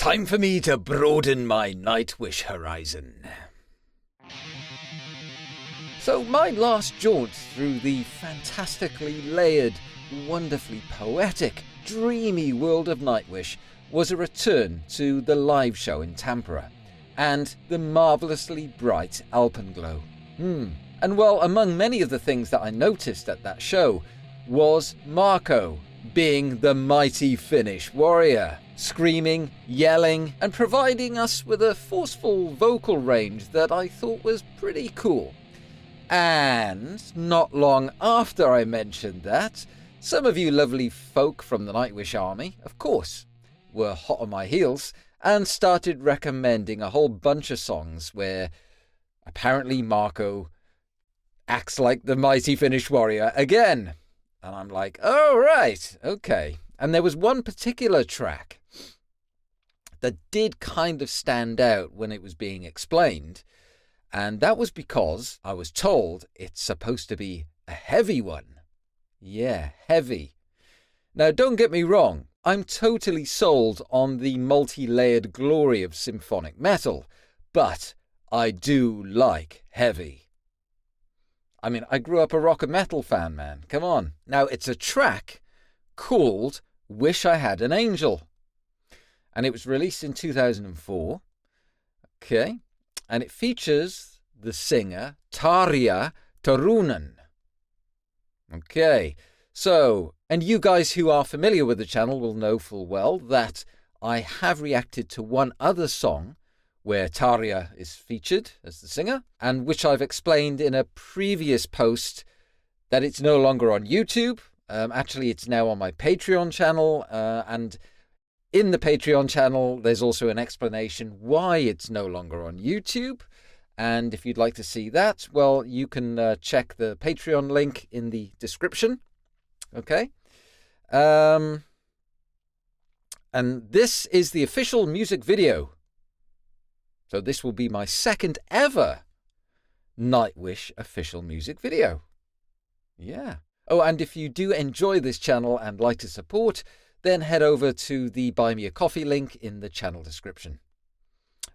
Time for me to broaden my Nightwish horizon. So my last jaunt through the fantastically layered, wonderfully poetic, dreamy world of Nightwish was a return to the live show in Tampere and the marvellously bright alpenglow. And well, among many of the things that I noticed at that show was Marco being the mighty Finnish warrior, screaming, yelling, and providing us with a forceful vocal range that I thought was pretty cool. And not long after I mentioned that, some of you lovely folk from the Nightwish army, of course, were hot on my heels and started recommending a whole bunch of songs where apparently Marco acts like the mighty Finnish warrior again. And I'm like, oh, right, okay. And there was one particular track that did kind of stand out when it was being explained. And that was because I was told it's supposed to be a heavy one. Yeah, heavy. Now, don't get me wrong. I'm totally sold on the multi-layered glory of symphonic metal. But I do like heavy. I mean, I grew up a rock and metal fan, man. Come on. Now, it's a track called Wish I Had an Angel. And it was released in 2004. Okay. And it features the singer Tarja Turunen. Okay. So, and you guys who are familiar with the channel will know full well that I have reacted to one other song where Tarja is featured as the singer, and which I've explained in a previous post that it's no longer on YouTube. Actually, it's now on my Patreon channel, and in the Patreon channel, there's also an explanation why it's no longer on YouTube. And if you'd like to see that, well, you can check the Patreon link in the description. Okay. And this is the official music video. So this will be my second ever Nightwish official music video. Yeah. Oh, and if you do enjoy this channel and like to support, then head over to the Buy Me a Coffee link in the channel description.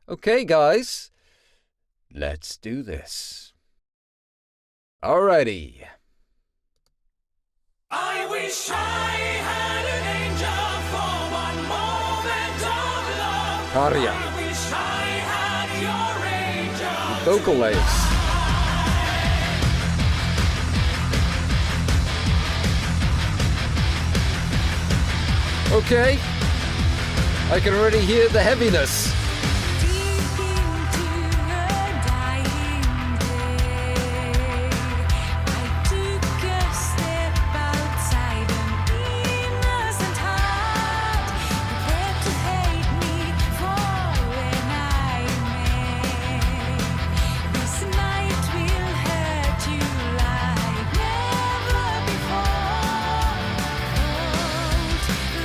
Okay, guys, let's do this. Alrighty. I wish I had an angel for one moment of love. Tarja. I wish I had your angel. Vocal layers. Okay, I can already hear the heaviness. Deep into a dying day, I took a step outside an innocent heart, prepared to hate me for when I may. This night will hurt you like never before.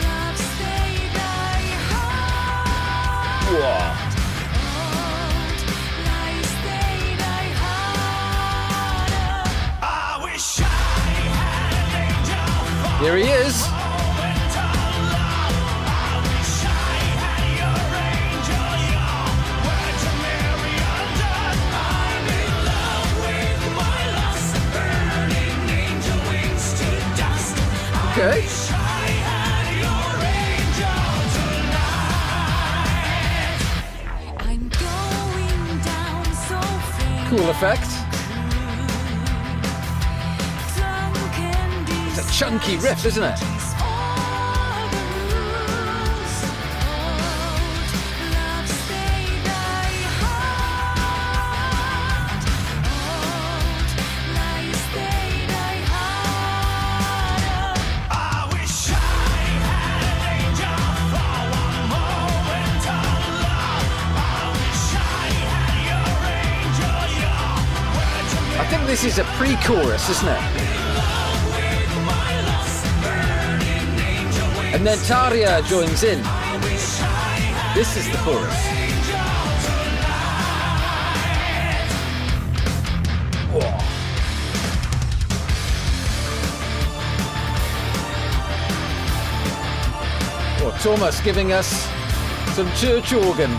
Love stayed I heart. Whoa. Here he is. Okay. Cool effect. It's a chunky riff, isn't it? I think this is a pre-chorus, isn't it? And then Tarja joins in. This is the chorus. Whoa. Oh, Thomas giving us Some church organ.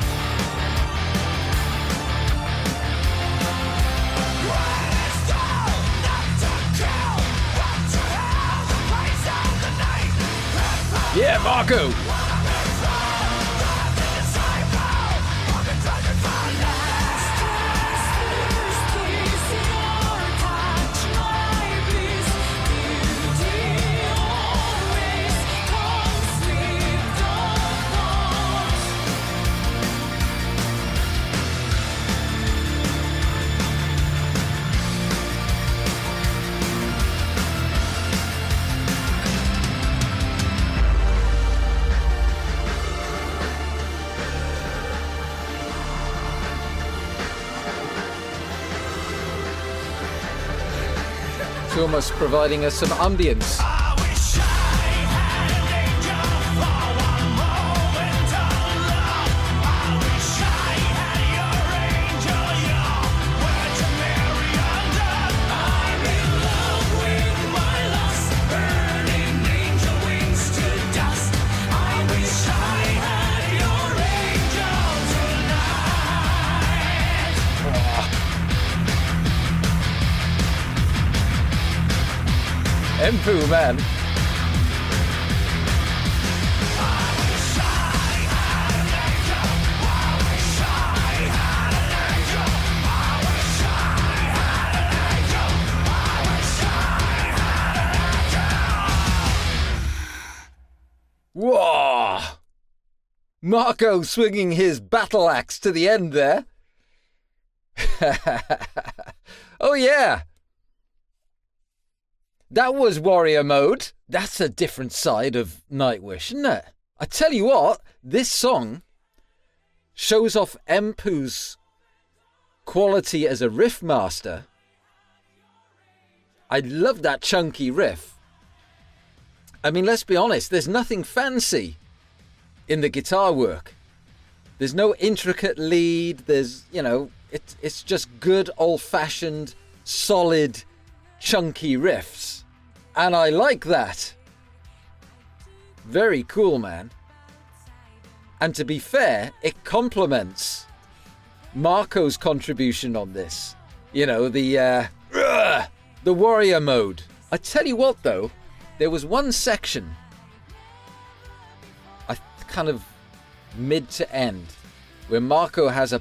Yeah, Marco! It's almost providing us some ambience. I wish I had an angel for one moment of love. I wish I had your angel, your Virgin Mary under. I'm in love with my lust, burning angel wings to dust. I wish I had your angel tonight. Empu, man. Whoa! Marco swinging his battle axe to the end there. Oh yeah! That was warrior mode. That's a different side of Nightwish, isn't it? I tell you what, this song shows off Empu's quality as a riff master. I love that chunky riff. I mean, let's be honest, there's nothing fancy in the guitar work. There's no intricate lead. There's, it's just good old-fashioned, solid, chunky riffs. And I like that. Very cool, man. And to be fair, it complements Marco's contribution on this. The warrior mode. I tell you what, though, there was one section, I kind of mid to end, where Marco has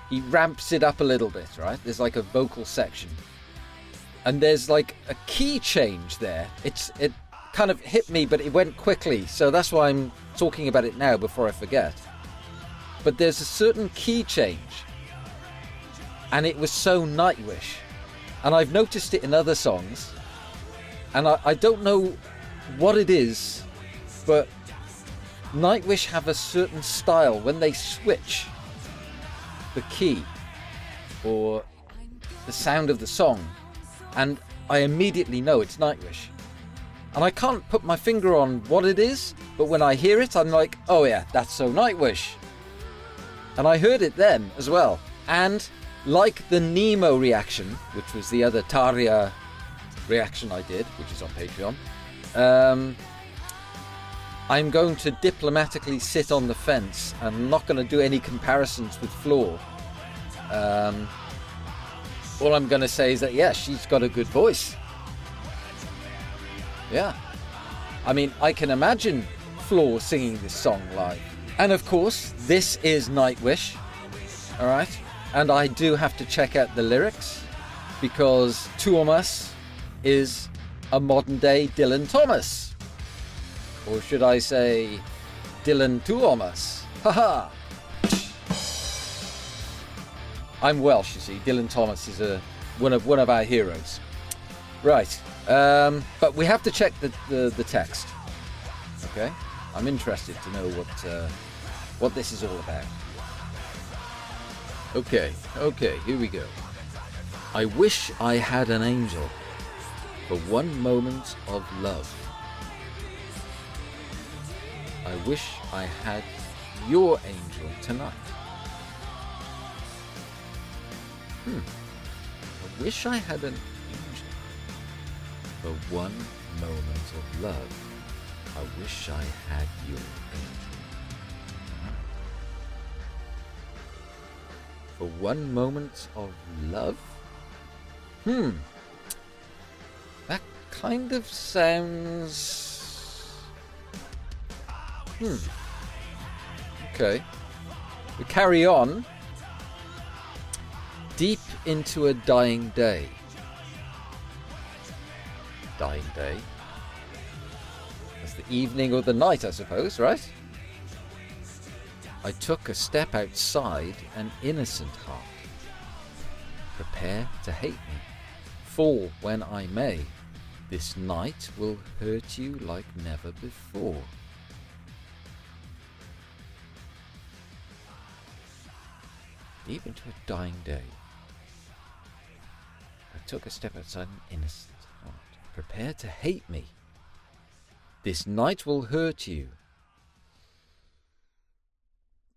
he ramps it up a little bit, right? There's like a vocal section. And there's like a key change there. It kind of hit me, but it went quickly. So that's why I'm talking about it now before I forget. But there's a certain key change. And it was so Nightwish. And I've noticed it in other songs. And I don't know what it is, but Nightwish have a certain style when they switch the key or the sound of the song. And I immediately know it's Nightwish. And I can't put my finger on what it is, but when I hear it, I'm like, oh yeah, that's so Nightwish. And I heard it then as well. And like the Nemo reaction, which was the other Tarja reaction I did, which is on Patreon, I'm going to diplomatically sit on the fence. I'm not going to do any comparisons with Floor. All I'm going to say is that, yeah, she's got a good voice. Yeah. I mean, I can imagine Floor singing this song live. And of course, this is Nightwish. All right. And I do have to check out the lyrics because Tuomas is a modern day Dylan Thomas. Or should I say Dylan Tuomas? Haha. I'm Welsh, you see. Dylan Thomas is one of our heroes. Right. But we have to check the text. Okay? I'm interested to know what this is all about. Okay, here we go. I wish I had an angel for one moment of love. I wish I had your angel tonight. I wish I had an angel for one moment of love. I wish I had your angel. For one moment of love? That kind of sounds... Okay. We carry on. Deep into a dying day. Dying day. That's the evening or the night, I suppose, right? I took a step outside an innocent heart. Prepare to hate me. Fall when I may. This night will hurt you like never before. Deep into a dying day. I took a step outside an innocent heart. Prepare to hate me. This night will hurt you.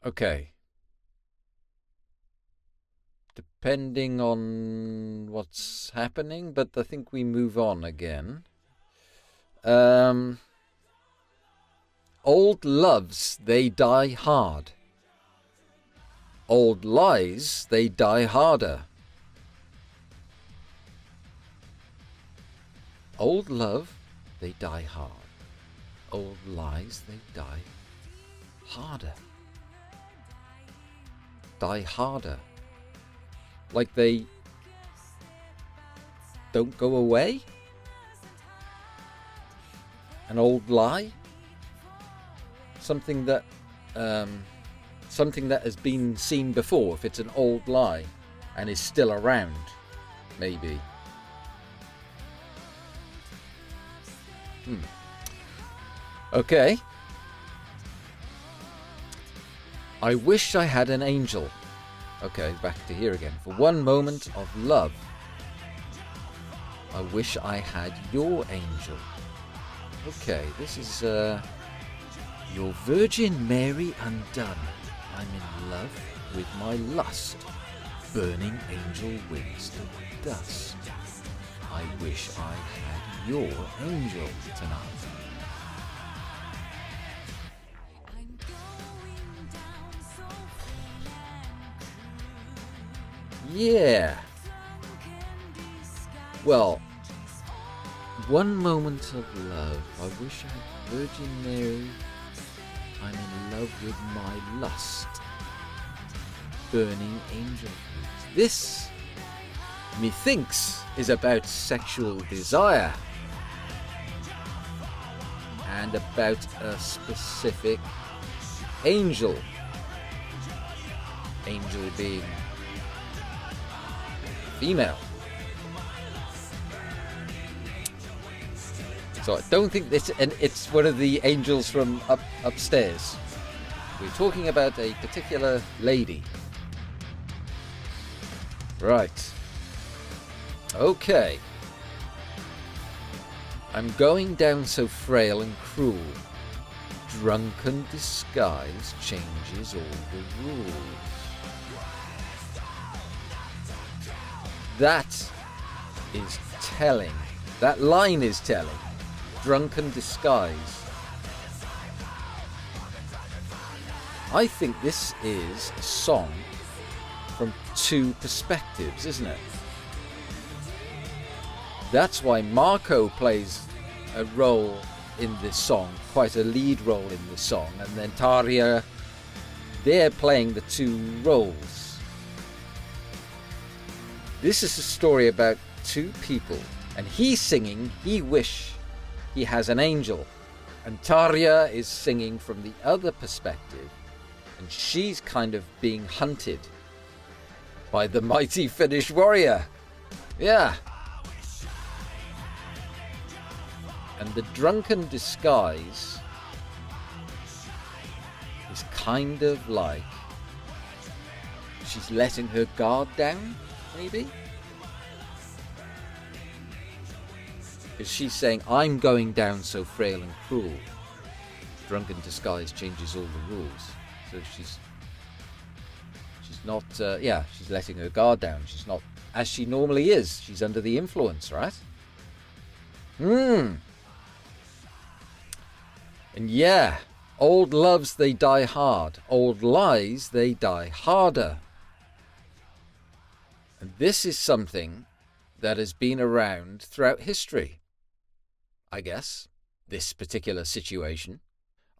Okay. Depending on what's happening, but I think we move on again. Old loves, they die hard. Old lies, they die harder. Old love, they die hard. Old lies, they die harder. Die harder. Like they don't go away? An old lie? Something that has been seen before, if it's an old lie and is still around, maybe. Okay. I wish I had an angel. Okay, back to here again. For one moment of love, I wish I had your angel. Okay, this is your Virgin Mary undone. I'm in love with my lust, burning angel wings to dust. I wish I had your angel tonight. Yeah. Well, one moment of love. I wish I had Virgin Mary. I'm in love with my lust. Burning angel wings. This, methinks, is about sexual desire. And about a specific angel. Angel being female. So I don't think this, and it's one of the angels from upstairs. We're talking about a particular lady. Right. Okay. I'm going down so frail and cruel. Drunken disguise changes all the rules. That is telling. That line is telling. Drunken disguise. I think this is a song from two perspectives, isn't it? That's why Marco plays a role in this song, quite a lead role in this song, and then Tarja, they're playing the two roles. This is a story about two people, and he's singing, he wish he has an angel, and Tarja is singing from the other perspective, and she's kind of being hunted by the mighty Finnish warrior. Yeah. And the drunken disguise is kind of like she's letting her guard down, maybe? Because she's saying, I'm going down so frail and cruel. Drunken disguise changes all the rules. So she's not, she's letting her guard down. She's not as she normally is. She's under the influence, right? And yeah, old loves, they die hard. Old lies, they die harder. And this is something that has been around throughout history, I guess, this particular situation.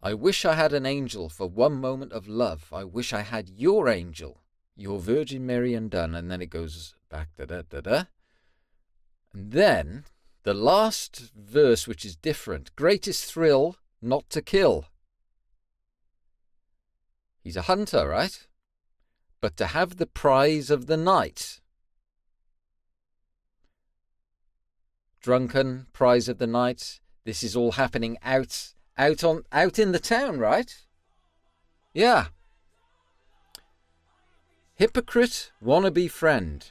I wish I had an angel for one moment of love. I wish I had your angel, your Virgin Mary undone. And then it goes back, da-da-da-da. And then the last verse, which is different. Greatest thrill, not to kill. He's a hunter, right? But to have the prize of the night. Drunken, prize of the night. This is all happening out in the town, right? Yeah. Hypocrite, wannabe friend.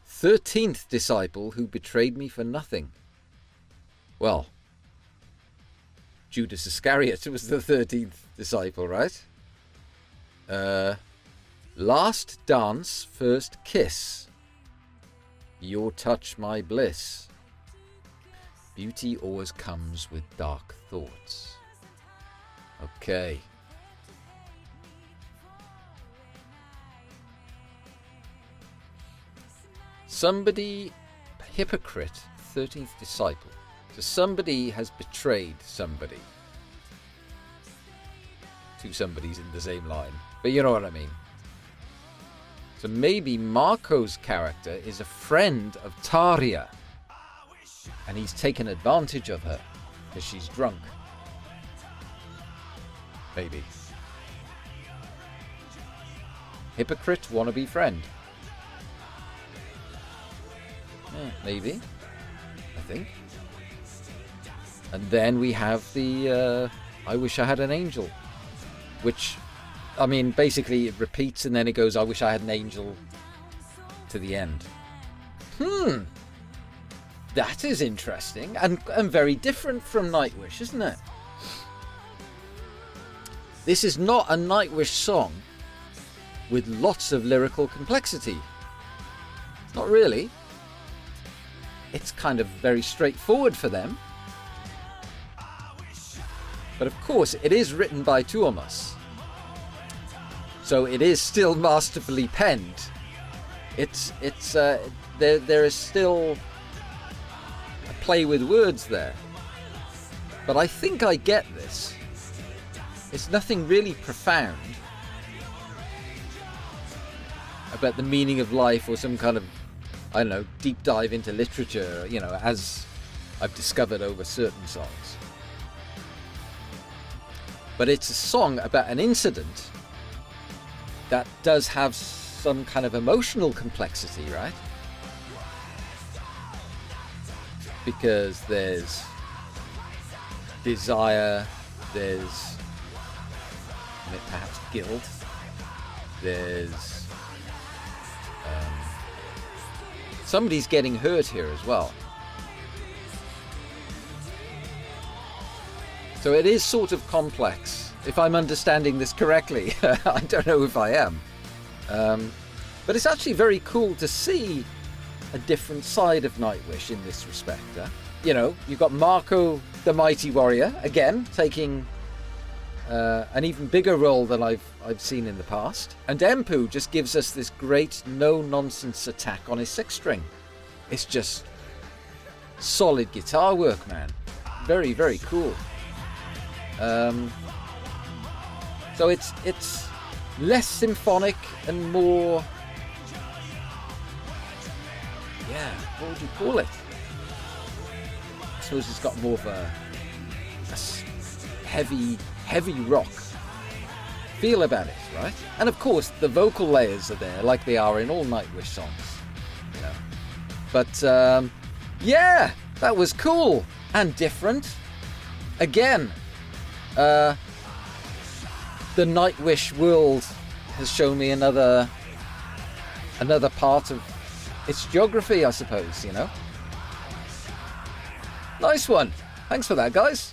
13th disciple who betrayed me for nothing. Well, Judas Iscariot was the 13th disciple, right? Last dance, first kiss. Your touch, my bliss. Beauty always comes with dark thoughts. Okay. Somebody, hypocrite, 13th disciple. So somebody has betrayed somebody. Two somebodies in the same line. But you know what I mean. So maybe Marco's character is a friend of Taria. And he's taken advantage of her because she's drunk. Maybe. Hypocrite, wannabe friend. Yeah, maybe. I think. And then we have the I wish I had an angel. Which, I mean, basically it repeats and then it goes, I wish I had an angel to the end. That is interesting and very different from Nightwish, isn't it? This is not a Nightwish song with lots of lyrical complexity. Not really. It's kind of very straightforward for them. But of course, it is written by Tuomas. So it is still masterfully penned. There is still a play with words there. But I think I get this. It's nothing really profound about the meaning of life or some kind of, I don't know, deep dive into literature, you know, as I've discovered over certain songs. But it's a song about an incident that does have some kind of emotional complexity, right? Because there's desire, there's perhaps guilt, there's somebody's getting hurt here as well. So it is sort of complex, if I'm understanding this correctly. I don't know if I am. But it's actually very cool to see a different side of Nightwish in this respect. You know, you've got Marco the Mighty Warrior, again, taking an even bigger role than I've seen in the past. And Empu just gives us this great no-nonsense attack on his sixth string. It's just solid guitar work, man. Very, very cool. So it's less symphonic and more, yeah, what would you call it? I suppose it's got more of a heavy rock feel about it, right? And of course the vocal layers are there like they are in all Nightwish songs, you know. But yeah, that was cool and different. Again, the Nightwish world has shown me another part of its geography, I suppose, you know. Nice one. Thanks for that, guys.